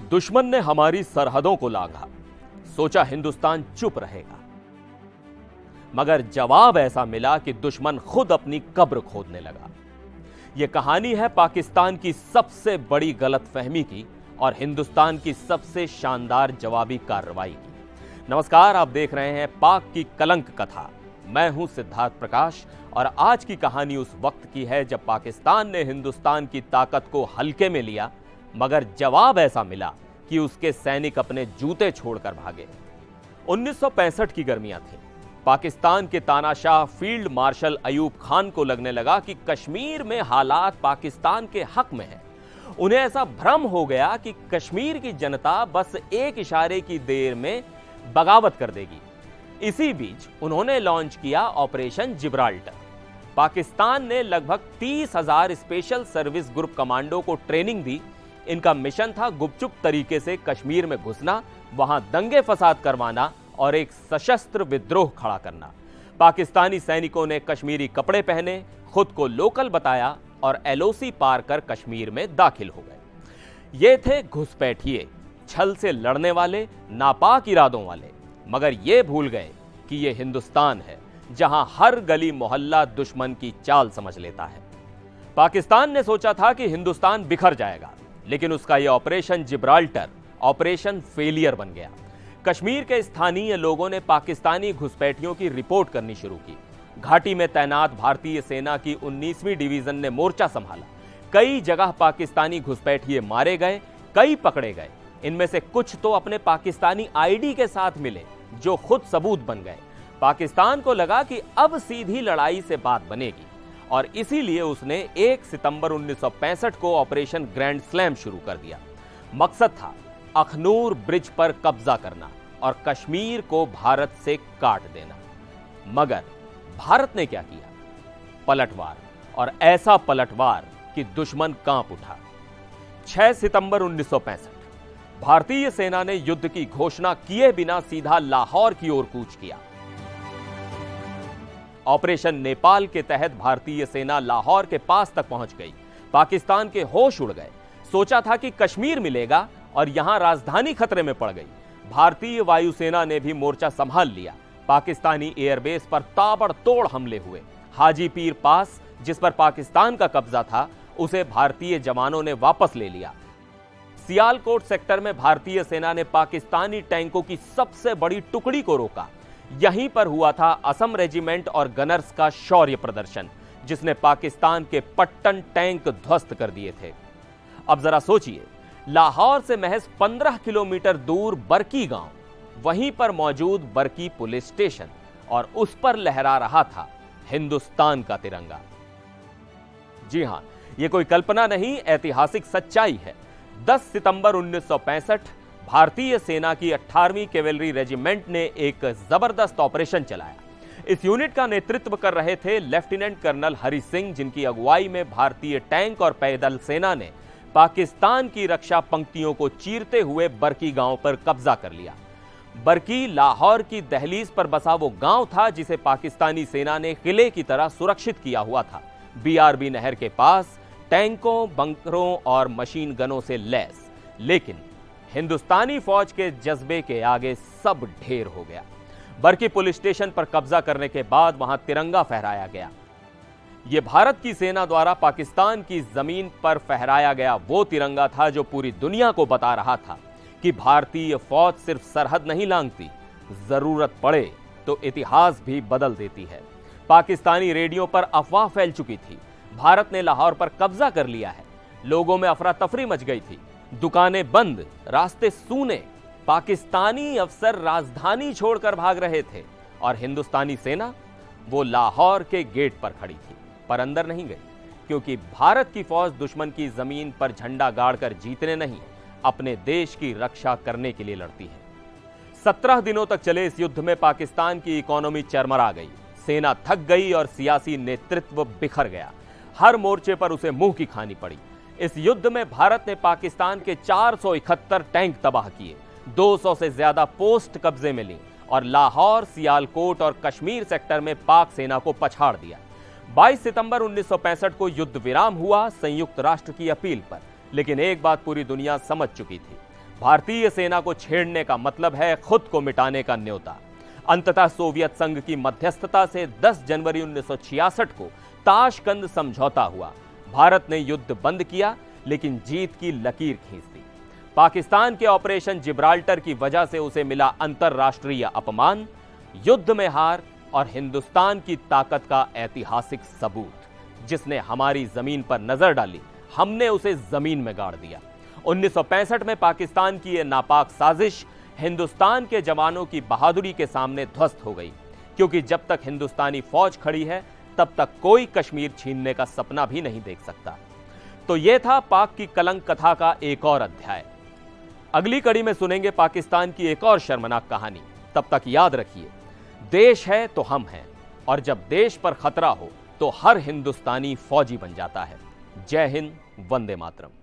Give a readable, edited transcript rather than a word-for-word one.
दुश्मन ने हमारी सरहदों को लांघा, सोचा हिंदुस्तान चुप रहेगा, मगर जवाब ऐसा मिला कि दुश्मन खुद अपनी कब्र खोदने लगा। यह कहानी है पाकिस्तान की सबसे बड़ी गलतफहमी की और हिंदुस्तान की सबसे शानदार जवाबी कार्रवाई की। नमस्कार, आप देख रहे हैं पाक की कलंक कथा। मैं हूं सिद्धार्थ प्रकाश और आज की कहानी उस वक्त की है जब पाकिस्तान ने हिंदुस्तान की ताकत को हल्के में लिया, मगर जवाब ऐसा मिला कि उसके सैनिक अपने जूते छोड़कर भागे। 1965 की गर्मियां थीं। पाकिस्तान के तानाशाह फील्ड मार्शल अयूब खान को लगने लगा कि कश्मीर में हालात पाकिस्तान के हक में हैं। उन्हें ऐसा भ्रम हो गया कि कश्मीर की जनता बस एक इशारे की देर में बगावत कर देगी। इसी बीच उन्होंने लॉन्च किया ऑपरेशन जिब्राल्टर। पाकिस्तान ने लगभग 30,000 स्पेशल सर्विस ग्रुप कमांडो को ट्रेनिंग दी। इनका मिशन था गुपचुप तरीके से कश्मीर में घुसना, वहां दंगे फसाद करवाना और एक सशस्त्र विद्रोह खड़ा करना। पाकिस्तानी सैनिकों ने कश्मीरी कपड़े पहने, खुद को लोकल बताया और एलओसी पार कर कश्मीर में दाखिल हो गए। ये थे घुसपैठिए, छल से लड़ने वाले, नापाक इरादों वाले, मगर ये भूल गए कि ये हिंदुस्तान है जहां हर गली मोहल्ला दुश्मन की चाल समझ लेता है। पाकिस्तान ने सोचा था कि हिंदुस्तान बिखर जाएगा, लेकिन उसका यह ऑपरेशन जिब्राल्टर ऑपरेशन फेलियर बन गया। कश्मीर के स्थानीय लोगों ने पाकिस्तानी घुसपैठियों की रिपोर्ट करनी शुरू की। घाटी में तैनात भारतीय सेना की 19वीं डिवीजन ने मोर्चा संभाला। कई जगह पाकिस्तानी घुसपैठिए मारे गए, कई पकड़े गए। इनमें से कुछ तो अपने पाकिस्तानी आईडी के साथ मिले, जो खुद सबूत बन गए। पाकिस्तान को लगा कि अब सीधी लड़ाई से बात बनेगी और इसीलिए उसने 1 सितंबर 1965 को ऑपरेशन ग्रैंड स्लैम शुरू कर दिया। मकसद था अखनूर ब्रिज पर कब्जा करना और कश्मीर को भारत से काट देना। मगर भारत ने क्या किया? पलटवार, और ऐसा पलटवार कि दुश्मन कांप उठा। 6 सितंबर 1965 भारतीय सेना ने युद्ध की घोषणा किए बिना सीधा लाहौर की ओर कूच किया। ऑपरेशन नेपाल के तहत भारतीय सेना लाहौर के पास तक पहुंच गई। पाकिस्तान के होश उड़ गए। सोचा था कि कश्मीर मिलेगा और यहां राजधानी खतरे में पड़ गई। भारतीय वायुसेना ने भी मोर्चा संभाल लिया। पाकिस्तानी एयरबेस पर ताबड़तोड़ हमले हुए। हाजीपीर पास, जिस पर पाकिस्तान का कब्जा था, उसे भारतीय जवानों ने वापस ले लिया। सियालकोट सेक्टर में भारतीय सेना ने पाकिस्तानी टैंकों की सबसे बड़ी टुकड़ी को रोका। यहीं पर हुआ था असम रेजिमेंट और गनर्स का शौर्य प्रदर्शन, जिसने पाकिस्तान के पट्टन टैंक ध्वस्त कर दिए थे। अब जरा सोचिए, लाहौर से महज 15 किलोमीटर दूर बरकी गांव, वहीं पर मौजूद बरकी पुलिस स्टेशन, और उस पर लहरा रहा था हिंदुस्तान का तिरंगा। जी हां, यह कोई कल्पना नहीं, ऐतिहासिक सच्चाई है। 10 सितंबर 1965 भारतीय सेना की 18वीं कैवेलरी रेजिमेंट ने एक जबरदस्त ऑपरेशन चलाया। इस यूनिट का नेतृत्व कर रहे थे लेफ्टिनेंट कर्नल हरि सिंह, जिनकी अगुवाई में भारतीय टैंक और पैदल सेना ने पाकिस्तान की रक्षा पंक्तियों को चीरते हुए बरकी गांव पर कब्जा कर लिया। बरकी लाहौर की दहलीज पर बसा वो गांव था जिसे पाकिस्तानी सेना ने किले की तरह सुरक्षित किया हुआ था। बीआरबी नहर के पास टैंकों, बंकरों और मशीन गनों से लैस। लेकिन हिंदुस्तानी फौज के जज्बे के आगे सब ढेर हो गया। बरकी पुलिस स्टेशन पर कब्जा करने के बाद वहां तिरंगा फहराया गया। यह भारत की सेना द्वारा पाकिस्तान की जमीन पर फहराया गया वो तिरंगा था जो पूरी दुनिया को बता रहा था कि भारतीय फौज सिर्फ सरहद नहीं लांघती, जरूरत पड़े तो इतिहास भी बदल देती है। पाकिस्तानी रेडियो पर अफवाह फैल चुकी थी, भारत ने लाहौर पर कब्जा कर लिया है। लोगों में अफरा तफरी मच गई थी, दुकानें बंद, रास्ते सूने। पाकिस्तानी अफसर राजधानी छोड़कर भाग रहे थे और हिंदुस्तानी सेना वो लाहौर के गेट पर खड़ी थी, पर अंदर नहीं गई, क्योंकि भारत की फौज दुश्मन की जमीन पर झंडा गाड़कर जीतने नहीं, अपने देश की रक्षा करने के लिए लड़ती है। 17 दिनों तक चले इस युद्ध में पाकिस्तान की इकोनॉमी चरमरा गई, सेना थक गई और सियासी नेतृत्व बिखर गया। हर मोर्चे पर उसे मुंह की खानी पड़ी। इस युद्ध में भारत ने पाकिस्तान के 471 टैंक तबाह किए, 200 से ज्यादा पोस्ट कब्जे में ली और लाहौर, सियालकोट और कश्मीर सेक्टर में पाक सेना को पछाड़ दिया। 22 सितंबर 1965 को युद्ध विराम हुआ, संयुक्त राष्ट्र की अपील पर। लेकिन एक बात पूरी दुनिया समझ चुकी थी, भारतीय सेना को छेड़ने का मतलब है खुद को मिटाने का न्योता। अंततः सोवियत संघ की मध्यस्थता से 10 जनवरी 1966 को ताशकंद समझौता हुआ। भारत ने युद्ध बंद किया, लेकिन जीत की लकीर खींच दी। पाकिस्तान के ऑपरेशन जिब्राल्टर की वजह से उसे मिला अंतरराष्ट्रीय अपमान, युद्ध में हार और हिंदुस्तान की ताकत का ऐतिहासिक सबूत। जिसने हमारी जमीन पर नजर डाली, हमने उसे जमीन में गाड़ दिया। 1965 में पाकिस्तान की यह नापाक साजिश हिंदुस्तान के जवानों की बहादुरी के सामने ध्वस्त हो गई, क्योंकि जब तक हिंदुस्तानी फौज खड़ी है तब तक कोई कश्मीर छीनने का सपना भी नहीं देख सकता। तो यह था पाक की कलंक कथा का एक और अध्याय। अगली कड़ी में सुनेंगे पाकिस्तान की एक और शर्मनाक कहानी। तब तक याद रखिए, देश है तो हम हैं, और जब देश पर खतरा हो तो हर हिंदुस्तानी फौजी बन जाता है। जय हिंद, वंदे मातरम।